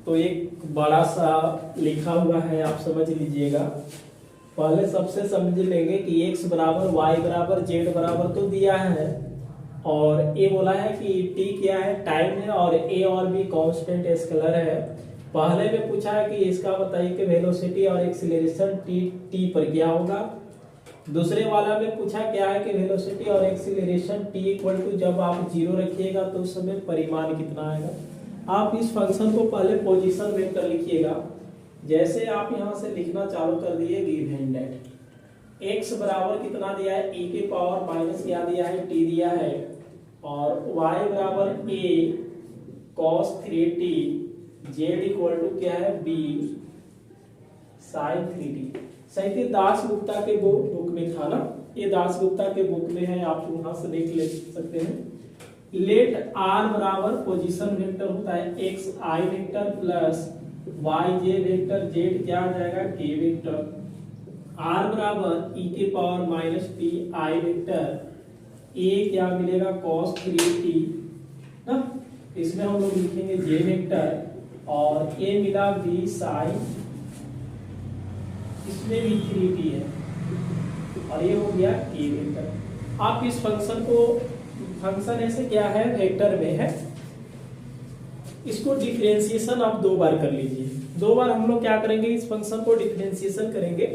तो एक बड़ा सा लिखा हुआ है, आप समझ लीजिएगा। पहले सबसे समझ लेंगे कि x बराबर y बराबर z बराबर तो दिया है, और ये बोला है कि t क्या है, टाइम है, और a और b कांस्टेंट स्केलर है। पहले में पूछा है कि इसका बताइए कि वेलोसिटी और एक्सीलरेशन t पर क्या होगा। दूसरे वाला में पूछा क्या है कि वेलोसिटी और एक्सीलरेशन t इक्वल टू जब आप 0 रखिएगा तो उस समय परिमाण कितना आएगा। आप इस फंक्शन को पहले पोजीशन वेक्टर लिखिएगा। जैसे आप यहां से लिखना चालू कर दिए गिवन दैट x बराबर कितना दिया है, e के पावर माइनस क्या दिया है, t दिया है, और y बराबर a cos 3t, z equal to क्या है, b sin 3t। सही दास गुप्ता के बुक में था ना, ये दास गुप्ता के बुक में है, आप वहां से देख ले सकते हैं। लेट r बराबर पोजीशन वेक्टर होता है x i vector plus y j vector, z क्या आ जाएगा, k वेक्टर। r बराबर e के power minus t i vector, a क्या मिलेगा, cos 3t ना, इसमें हम लोग लिखेंगे j वेक्टर, और a मिला b sin, इसमें भी 3t है, और ये हो गया k वेक्टर। आप इस फंक्शन को, फंक्शन ऐसे क्या है, वेक्टर में है, इसको डिफरेंशिएशन आप 2 बार कर लीजिए। 2 बार हम लोग क्या करेंगे, इस फंक्शन को डिफरेंशिएशन करेंगे,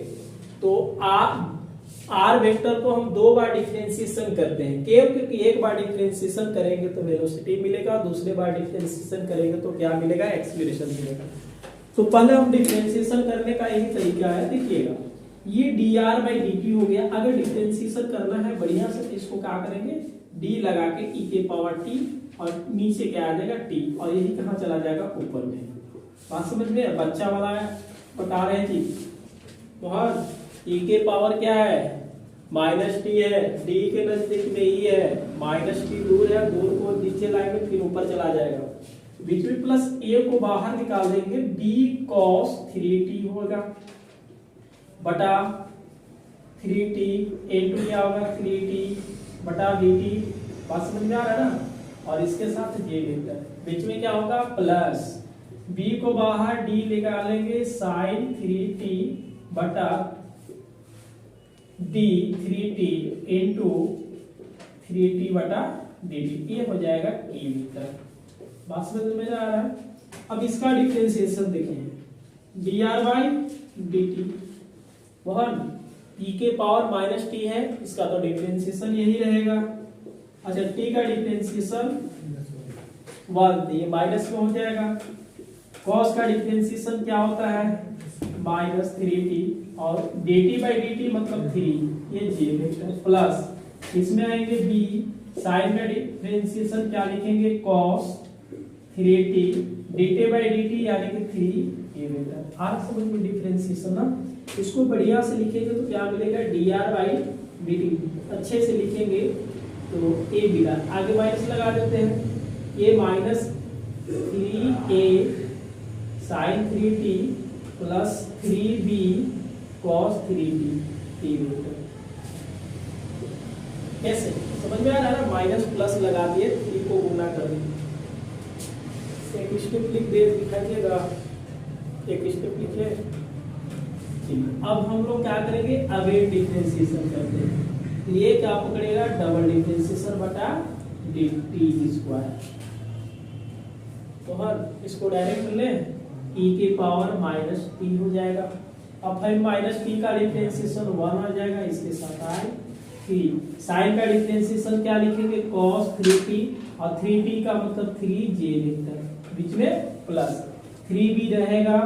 तो आर वेक्टर को हम 2 बार डिफरेंशिएशन करते हैं, क्योंकि एक बार डिफरेंशिएशन करेंगे तो वेलोसिटी मिलेगा, दूसरे बार डिफरेंशिएशन करेंगे तो क्या मिलेगा, एक्सीलरेशन मिलेगा। तो पहले हम डिफरेंशिएशन करने का यही तरीका है, देखिएगा ये dr बाई dt हो गया। अगर डिफरेंशिएशन करना है बढ़िया से, इसको क्या करेंगे, d लगा के e के पावर t, और नीचे क्या आ जाएगा t, और यही कहाँ चला जाएगा, ऊपर में। बात समझ में, बच्चा वाला बता रहे हैं जी, बहुत e के पावर क्या है, माइनस टी है, d के नजदीक में e है, माइनस टी दूर है, दूर को नीचे लाएंगे फिर ऊपर चला जाएगा, बीच में प्लस a को बाहर निकाल देंगे, b cos 3t होगा बटा 3t इंटू क्या होगा, 3t बटा dt। बात समझ में आ रहा है ना, और इसके साथ j वेक्टर, बीच में क्या होगा, प्लस b को बाहर d निकालेंगे, sin 3t बटा d 3t इंटू 3t बटा dt, ये हो जाएगा k वेक्टर। बात समझ में आ रहा है। अब इसका डिफरेंशिएशन देखिए, dr बाई dt, e के पावर माइनस t है, इसका तो डिफरेंशिएशन यही रहेगा। अच्छा, t का डिफरेंशिएशन 1, ये माइनस में हो जाएगा। cos का डिफरेंशिएशन क्या होता है, माइनस 3t, और dt बाई dt मतलब 3, ये j वेक्टर, प्लस इसमें आएंगे b, sin का डिफरेंशिएशन क्या लिखेंगे, cos 3t, dt by dt यानी कि 3 ये वेक्टर। आर समझ में डिफरेंशिएशन ना, इसको बढ़िया से लिखेंगे तो क्या मिलेगा, dr बाई dt, अच्छे से लिखेंगे तो a मिला, आगे माइनस लगा देते हैं, a minus 3a sin 3t plus 3b cos 3t, t vector. कैसे समझ में आ रहा है ना, माइनस प्लस लगा दिए, 3 को गुना कर दिए। एक स्टेप लिख दे, दिखाइएगा, एक स्टेप लिखे। अब हम लोग क्या करेंगे, अवेट डिफरेंशिएशन करते हैं, ये क्या पकड़ेगा, डबल डिफरेंशिएशन बटा dt स्क्वायर। तो हर इसको डायरेक्ट ले, e के पावर माइनस t हो जाएगा, अब फिर माइनस t का डिफरेंशिएशन 1 आ जाएगा, इसके साथ आए 3, साइन का डिफरेंशिएशन क्या लिखेंगे, cos 3t, और 3t का मतलब 3j वेक्टर, बीच में प्लस 3b रहेगा,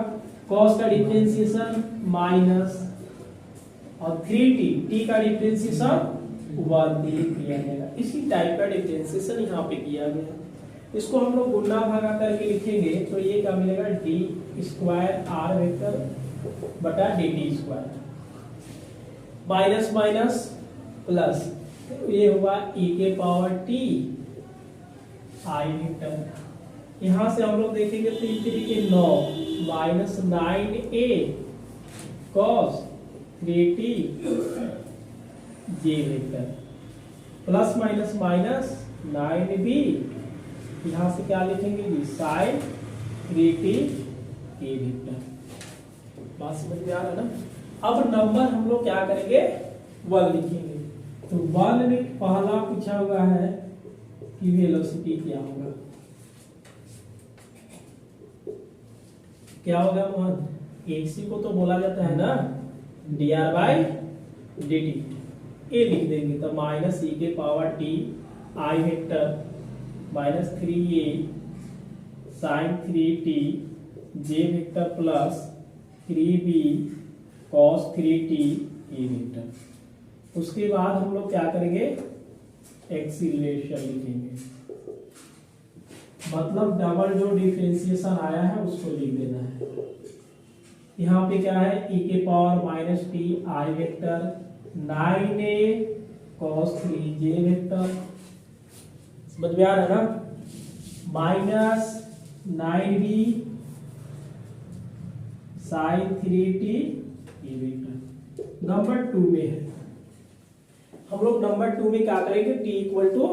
cos का डिफरेंशिएशन माइनस, और 3t, t का डिफरेंशिएशन 1 किया जाएगा। इसी टाइप का डिफरेंशिएशन यहाँ पे किया गया, इसको हम लोग गुणा भागा करके लिखेंगे तो ये क्या मिलेगा, d स्क्वायर r वेक्टर बटा dt square, minus minus plus, ये हुआ e के पावर t i वेक्टर। यहां से हम लोग देखेंगे तो 3 के 9 minus 9a cos 3t j vector, plus minus minus 9b, यहां से क्या लिखेंगे जी, sin 3t ए वेक्टर। बात समझ में आ रहा है ना। अब नंबर हम लोग क्या करेंगे, 1 लिखेंगे। तो 1 में पहला पूछा हुआ है कि वेलोसिटी क्या होगा, क्या होगा मोहन? इसी को तो बोला जाता है ना dr/dt। ए लिख देंगे तो माइनस e के power t I vector minus 3a sine 3t J vector plus 3b cos 3t A vector. उसके बाद हम लोग क्या करेंगे, एक्सीलरेशन लिखेंगे, मतलब डबल जो डिफरेंशिएशन आया है उसको लिख देना है। यहाँ पे क्या है, e के power minus T I vector 9a cos 3j vector, समझ में आ रहा है ना, माइनस 9b साइन 3t ये वेक्टर। नंबर 2 में है, हम लोग नंबर 2 में क्या करेंगे, t इक्वल टू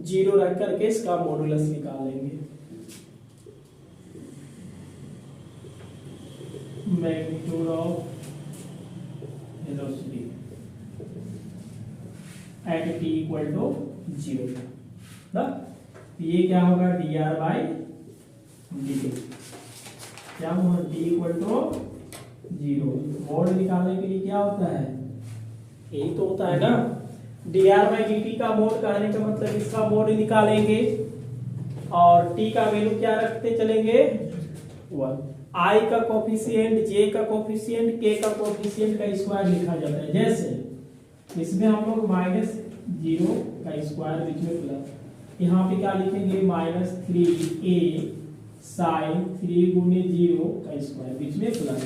0 रख करके इसका मॉडुलस निकालेंगे। Magnitude of velocity at t equal to 0 ना, ये क्या होगा dr/dt। क्या होगा, t इक्वल टू 0। मोड निकालने के लिए क्या होता है, यही तो होता है ना, dr/dt का मोड कहने का मतलब इसका मोड निकालेंगे और t का वैल्यू क्या रखते चलेंगे 1। i का कोफिशिएंट, j का कोफिशिएंट, k का कोफिशिएंट का स्क्वायर लिखा जाता है। जैसे इसमें हम लोग माइनस 0 का स्क्वायर बीच में प्लस, यहाँ पे क्या लिखेंगे माइनस 3a साइन 3 गुने 0 का स्क्वायर बीच में प्लस,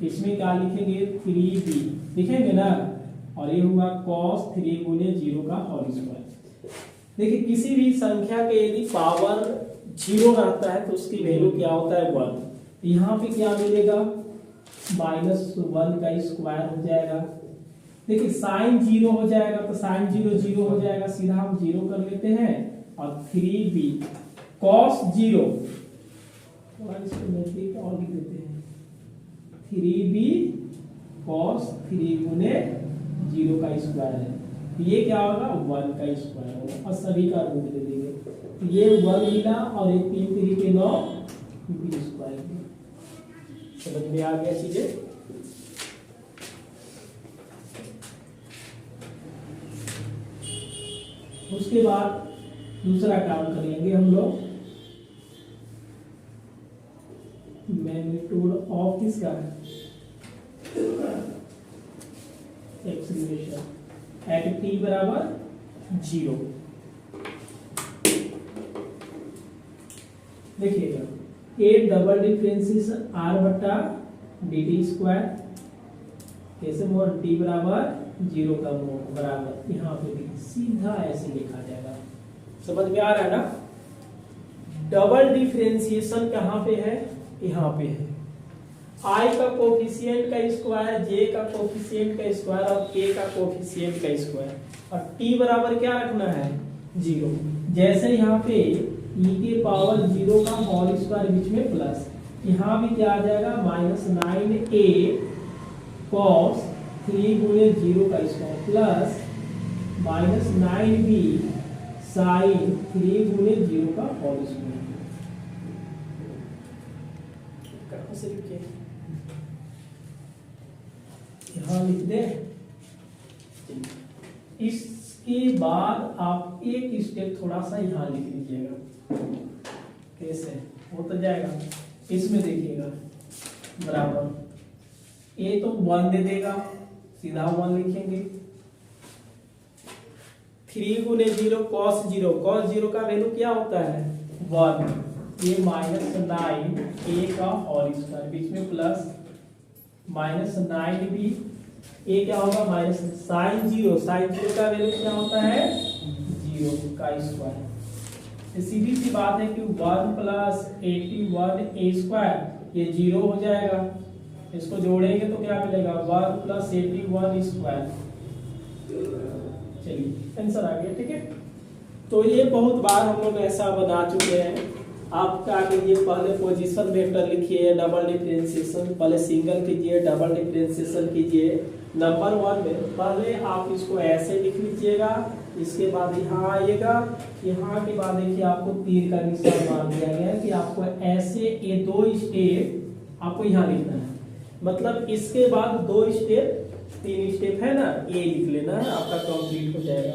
इसमें क्या लिखेंगे 3b लिखेंगे ना, और ये होगा cos 3 गुने 0 का होल स्क्वायर। देखिए किसी भी संख्या के यदि पावर 0 रहता है तो उसकी वैल्यू क्या होता है 1। यहाँ पे क्या मिलेगा -1 का स्क्वायर हो जाएगा। देखिए साइन 0 हो जाएगा तो साइन 0 0 हो जाएगा, सीधा हम 0 कर लेते हैं, और 3b cos 0 इसको नजदीक और लिख देते हैं, 3b cos 3 गुने 0 का स्क्वायर है, ये क्या होगा 1 का स्क्वायर होगा, और सभी का रूट दे देंगे। ये 1 मिला और एक 3 3 के 9 b स्क्वायर। समझ में आ गया चीजें। उसके बाद दूसरा काम कर लेंगे हम लोग, मैग्नीट्यूड ऑफ किसका, एक्सीलरेशन एट t बराबर 0। देखिएगा ए डबल डिफरेंशिएशन r बटा dt स्क्वायर, कैसे मोड t बराबर 0 का मोड बराबर, यहाँ पे सीधा ऐसे लिखा जाएगा। समझ में आ रहा है ना। डबल डिफरेंशिएशन कहाँ पे है, यहाँ पे है, i का कोफिशिएंट का स्क्वायर, j का कोफिशिएंट का स्क्वायर और k का कोफिशिएंट का स्क्वायर, और t बराबर क्या रखना है 0। जैसे यहाँ पे e के पावर 0 का होल स्क्वायर बीच में प्लस, यहाँ भी क्या आ जाएगा -9a cos 3 गुने 0 का स्क्वायर प्लस -9b साइन 3 गुने 0 का होल स्क्वायर। कहाँ से लिखे, यहाँ लिख दे। इसके बाद आप एक स्टेप थोड़ा सा यहाँ लिख लीजिएगा, कैसे हो तो जाएगा। इसमें देखिएगा बराबर ए तो 1 दे देगा, सीधा 1 लिखेंगे, 3 गुने 0 cos 0, cos 0 का वैल्यू क्या होता है 1, ये -9a का होल स्क्वायर बीच में प्लस -9b, ये क्या होगा माइनस साइन 0, साइन 0 का वैल्यू क्या होता है 0 का स्क्वायर। सीधी सी बात है कि 1 प्लस 81a स्क्वायर ये 0 हो जाएगा, इसको जोड़ेंगे तो क्या मिलेगा 1 प्लस 81 स्क्वायर। चलिए आंसर आ गया, ठीक है। तो ये बहुत बार हम लोग ऐसा बना चुके हैं, आप क्या कीजिए, पहले पोजीशन वेक्टर लिखिए, डबल डिफरेंशिएशन पहले सिंगल कीजिए, डबल डिफरेंशिएशन कीजिए। नंबर 1 में पहले आप इसको ऐसे लिख लीजिएगा, इसके बाद यहाँ आइएगा, यहाँ के बाद देखिए आपको तीर का निशान मान दिया गया है कि आपको ऐसे ये 2 स्टेप आपको यहाँ लिखना है, मतलब इसके बाद 2 स्टेप 3 स्टेप है ना, ये लिख लेना है, आपका कंप्लीट हो जाएगा।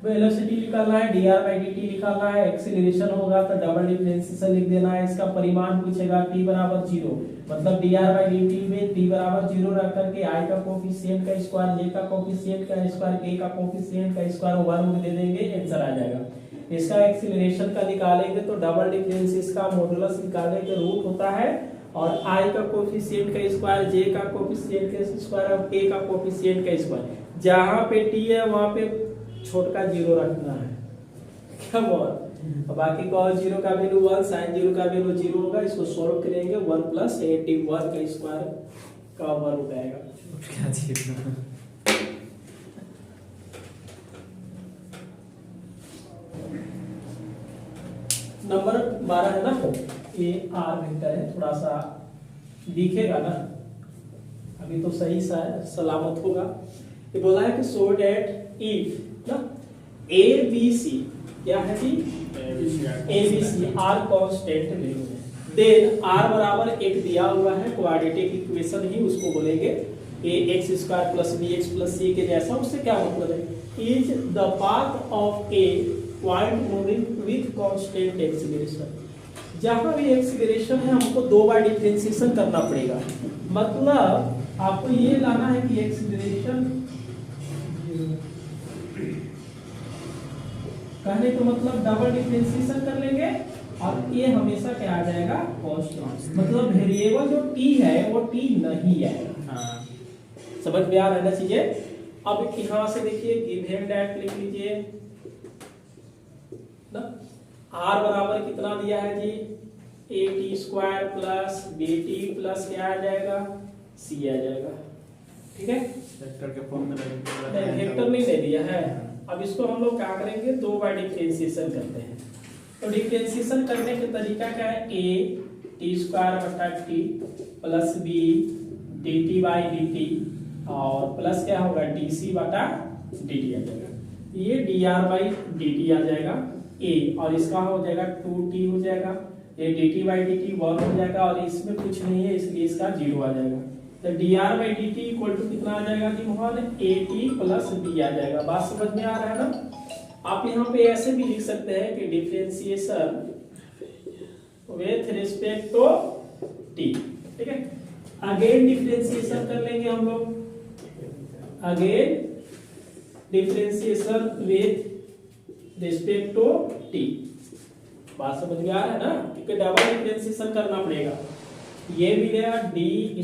वेलोसिटी निकालना है, dr by dt निकालना है, एक्सीलरेशन होगा तो डबल डिफरेंशिएशन लिख देना है, इसका परिमाण पूछेगा t बराबर 0, मतलब dr by dt में t बराबर 0 रख करके i का कोफिशिएंट का स्क्वायर, j का कोफिशिएंट का स्क्वायर, k का कोफिशिएंट का स्क्वायर ओवर रूट दे देंगे, आंसर आ जाएगा। इसका एक्सीलरेशन का निकालेंगे तो डबल डिफरेंशिएशन का मॉडुलस निकालने के रूट होता है, और i का कोफिशिएंट का स्क्वायर, j का कोफिशिएंट का स्क्वायर और k का कोफिशिएंट का स्क्वायर, जहां पे t है वहां पे छोटका 0 रखना है, क्या बोल। बाकी cos 0 का वैल्यू 1, sin 0 का वैल्यू 0 होगा, इसको सॉल्व करेंगे 1 + 81 का स्क्वायर का वर्ग हो जाएगा। नंबर 12 है ना, ये r वेक्टर है, थोड़ा सा दिखेगा ना, अभी तो सही सा है, सलामत होगा। ये बोला है कि सो डेट इफ ना ए बी सी, क्या है जी, A B C are constant value है, देन आर बराबर एक दिया हुआ है, क्वाड्रेटिक इक्वेशन ही उसको बोलेंगे, A X square plus B X plus C के जैसा। उससे क्या मतलब है, is the path of a point moving with constant acceleration, जहां भी एक्सीलरेशन है हमको 2 बार डिफरेंशिएशन करना पड़ेगा, मतलब आपको ये लाना है कि एक्सीलरेशन कहने को मतलब डबल डिफरेंशिएशन कर लेंगे, और ये हमेशा क्या आ जाएगा, कांस्टेंट, मतलब वेरिएबल जो t है वो t नहीं आएगा। समझ में आ रहा है ना चीजें। अब यहां से देखिए गिवन दैट लिख लीजिए ना, r बराबर कितना दिया है जी, at² प्लस bt प्लस क्या आ जाएगा, c आ जाएगा, ठीक है। वेक्टर के फॉर्म में वेक्टर नहीं दे दिया है। अब इसको हम लोग क्या करेंगे, 2 बार डिफरेंशिएशन करते हैं। तो डिफरेंशिएशन करने का तरीका क्या है, a t² बटा t plus b dt by dt और प्लस क्या होगा dc बटा dt आ जाएगा, ये dr बाई dt आ जाएगा a, और इसका हो जाएगा 2t हो जाएगा, ये dt बाई dt 1 हो जाएगा, और इसमें कुछ नहीं है इसलिए इसका 0 आ जाएगा। तो dr by dt equal to कितना आ जाएगा जी मोहन, at प्लस b आ जाएगा। बात समझ में आ रहा है ना। आप यहाँ पे ऐसे भी लिख सकते हैं कि differentiation with respect to t, ठीक है। अगेन डिफरेंशिएशन कर लेंगे हम लोग, again differentiation with respect to t। बात समझ में आ रहा है ना, क्योंकि डबल डिफरेंशिएशन करना पड़ेगा। ये मिलेगा d²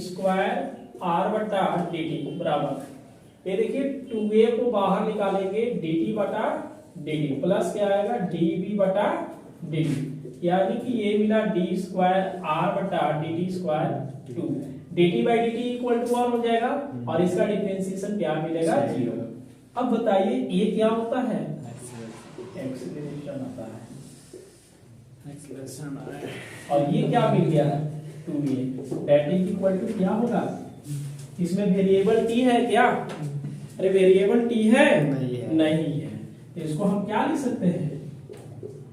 r बटा dt बराबर, ये देखिए 2a को बाहर निकालेंगे dt बटा dt प्लस क्या आएगा db बटा dt, यानी कि ये मिला d² r बटा dt² 2, dt by dt equal to 1 हो जाएगा, और इसका डिफरेंशिएशन क्या मिलेगा 0। अब बताइए ये क्या होता है, एक्सीलरेशन आता है, और ये क्या मिल गया है 2a, that is equal to क्या होगा, इसमें वेरिएबल t है क्या, अरे वेरिएबल t है नहीं है, तो इसको हम क्या लिख सकते हैं,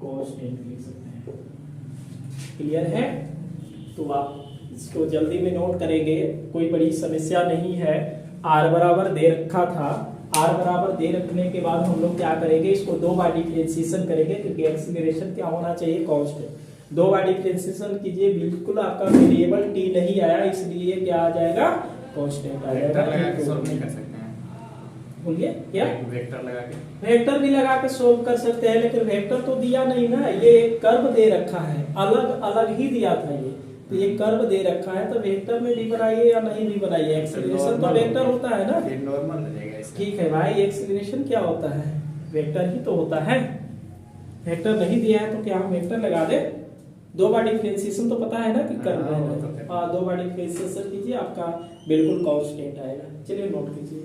कांस्टेंट लिख सकते हैं। क्लियर है, तो आप इसको जल्दी में नोट करेंगे, कोई बड़ी समस्या नहीं है। r बराबर दे रखा था, r बराबर दे रखने के बाद हम लोग क्या करेंगे, इसको 2 बार डिफरेंशिएशन करेंगे, क्योंकि एक्सीलरेशन क्या होना चाहिए, कांस्टेंट। 2 बार डिफरेंशिएशन कीजिए, बिल्कुल आपका वेरिएबल t नहीं आया, इसलिए क्या आ जाएगा, कांस्टेंट आ जाएगा। वेक्टर लगा के सॉल्व नहीं कर सकते हैं, बोलिए क्या, वेक्टर लगा के, वेक्टर भी लगा के सोल्व कर सकते हैं, लेकिन वेक्टर तो दिया नहीं ना, ये एक कर्व दे रखा है, अलग अलग ही दिया था ये, तो ये कर्व दे रखा है, तो वेक्टर में भी बनाइए या नहीं भी बनाइए, एक्सीलरेशन तो वेक्टर होता है ना, ये नॉर्मल रहेगा इसका। ठीक है भाई, एक्सीलरेशन क्या होता है, वेक्टर ही तो होता है। वेक्टर नहीं दिया है तो क्या हम वेक्टर लगा दे, 2 बार डिफरेंशिएशन तो पता है ना कि करना है, हाँ 2 बार डिफरेंशिएशन कीजिए, आपका बिल्कुल कांस्टेंट आएगा। चलिए नोट कीजिए,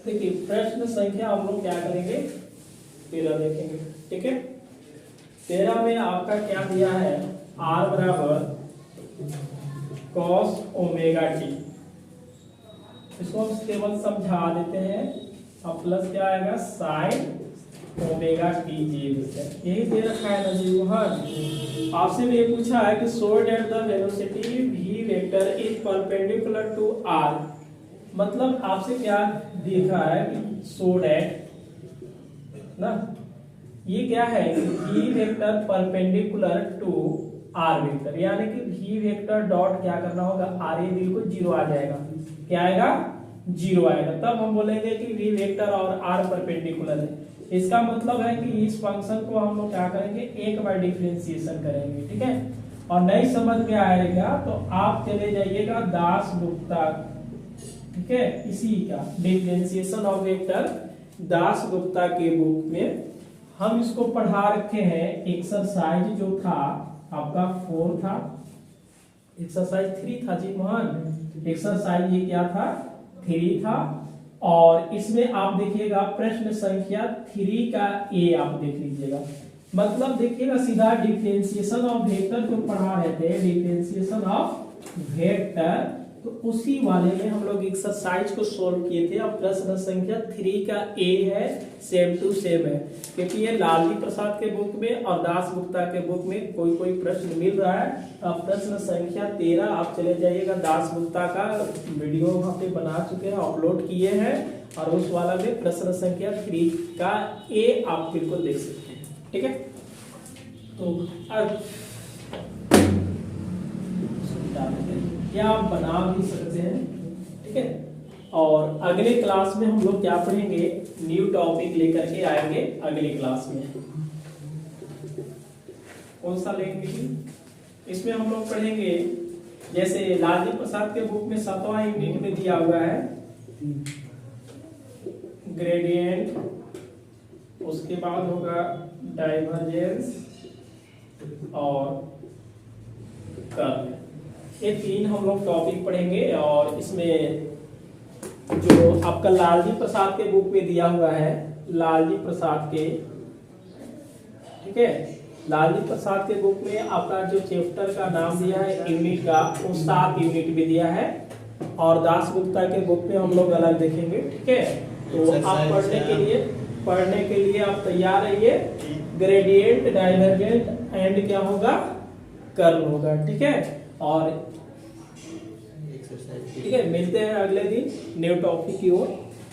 देखिए प्रश्न संख्या हम लोग क्या करेंगे 13 देखेंगे। ठीक है, 13 में आपका क्या दिया है, r बराबर cos ओमेगा टी। इसको हम केवल समझा देते हैं, अब प्लस क्या आएगा साइन ओमेगा टी जी। यही दे रखा है ना जी। वहां आपसे भी ये पूछा है कि so that the velocity v vector is perpendicular to r। मतलब आपसे क्या देखा है कि सो दैट ना, ये क्या है कि v vector perpendicular to r vector, यानी कि v वेक्टर डॉट क्या करना होगा, r ये बिल्कुल जीरो आ जाएगा। क्या आएगा, जीरो आएगा। तब हम बोलेंगे कि v वेक्टर और r परपेंडिकुलर है। इसका मतलब है कि इस फंक्शन को हम लोग क्या करेंगे, एक बार डिफरेंशिएशन करेंगे। ठीक है, और नहीं समझ में आएगा तो आप चले जाइएगा दासगुप्ता, ठीक है, इसी का डिफरेंशिएशन ऑफ वेक्टर दासगुप्ता के बुक में हम इसको पढ़ा रखे हैं। एक्सरसाइज जो था आपका 4 था, एक्सरसाइज 3 था जी मोहन, एक्सरसाइज ये क्या था 3 था। और इसमें आप देखिएगा प्रश्न संख्या 3 का ए आप देख लीजिएगा। मतलब देखिएगा सीधा डिफरेंशिएशन ऑफ वेक्टर जो पढ़ा रहे थे, डिफरेंशिएशन ऑफ वेक्टर, तो उसी वाले में हम लोग एक्सरसाइज को सोल्व किए थे। अब प्रश्न संख्या 3 का ए है, सेम टू सेम है, क्योंकि ये लालजी प्रसाद के बुक में और दासगुप्ता के बुक में कोई प्रश्न मिल रहा है। अब प्रश्न संख्या 13 आप चले जाइएगा, दासगुप्ता का वीडियो वहां पे बना चुके हैं, अपलोड किए हैं, और उस वाला में प्रश्न संख्या 3 का ए आप बिल्कुल देख सकते हैं। ठीक है, तो अब क्या आप बना भी सकते हैं। ठीक है, और अगले क्लास में हम लोग क्या पढ़ेंगे, न्यू टॉपिक लेकर के आएंगे अगली क्लास में। कौन सा लेंगे, इसमें हम लोग पढ़ेंगे जैसे लालजी प्रसाद के बुक में 7वां यूनिट में दिया हुआ है ग्रेडियंट, उसके बाद होगा डाइवर्जेंस और कर्ल। ये 3 हम लोग टॉपिक पढ़ेंगे। और इसमें जो आपका लालजी प्रसाद के बुक में दिया हुआ है, लालजी प्रसाद के, ठीक है, लालजी प्रसाद के बुक में आपका जो चैप्टर का नाम दिया है यूनिट का, वो 7 यूनिट में दिया है। और दासगुप्ता के बुक में हम लोग अलग देखेंगे। ठीक है, तो आप पढ़ने के लिए आप तैयार रहिए। ग्रेडियंट, डाइवर्जेंट एंड क्या होगा, कर्ल होगा। ठीक है, और ठीक है, मिलते हैं अगले दिन न्यू टॉपिक की ओर।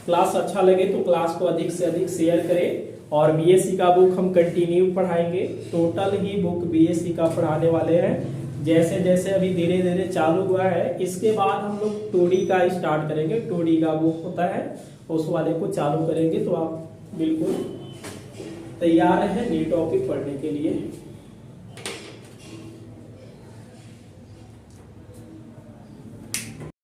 क्लास अच्छा लगे तो क्लास को अधिक से अधिक शेयर करें। और बीएससी का बुक हम कंटिन्यू पढ़ाएंगे, टोटल ही बुक बीएससी का पढ़ाने वाले हैं। जैसे जैसे अभी धीरे धीरे चालू हुआ है, इसके बाद हम लोग 2D का स्टार्ट करेंगे। 2D का बुक होता है, उस वाले को चालू करेंगे। तो आप बिल्कुल तैयार हैं न्यू टॉपिक पढ़ने के लिए।